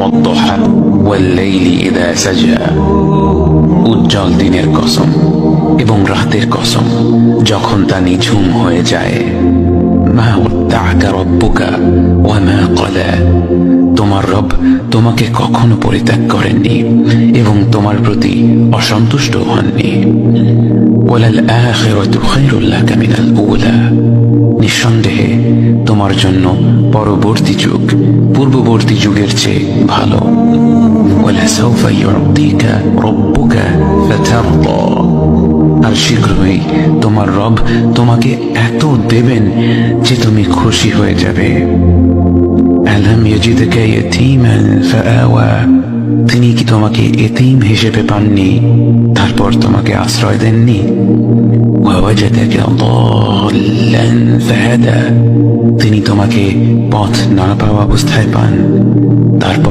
والضحى والليل إذا سجى উজ্জ্বল দিনের কসম এবং রাতের কসম যখন তা নিঝুম হয়ে যায়। মা ওয়াদ্দাআকা রাব্বুকা ওয়া মা ক্বালা, তোমার রব তোমাকে কখনো পরিত্যাগ করেননি এবং তোমার প্রতি অসন্তুষ্ট হননি। ওয়ালাল আখিরাতু খায়রুল লাকা মিনাল উলা, নিঃসন্দেহে তোমার জন্য পরবর্তী যুগ পূর্ববর্তী যুগের চেয়ে ভালো। ওয়ালাসাউফা ইউতিকা রাব্বুকা ফাতারদা, আর শীঘ্রই তোমার রব তোমাকে এত দেবেন যে তুমি খুশি হয়ে যাবে। আলাম ইয়াজিদকা ইয়াতীমান ফাআওয়া, তিনি কি তোমাকে এতিম হিসেবে পাননি তারপর তোমাকে আশ্রয় দেননি? ওয়াওয়াজাদাকা দাল্লান ফাহাদা, তিনি তোমাকে পথ না পাওয়া অবস্থায় পান তারপর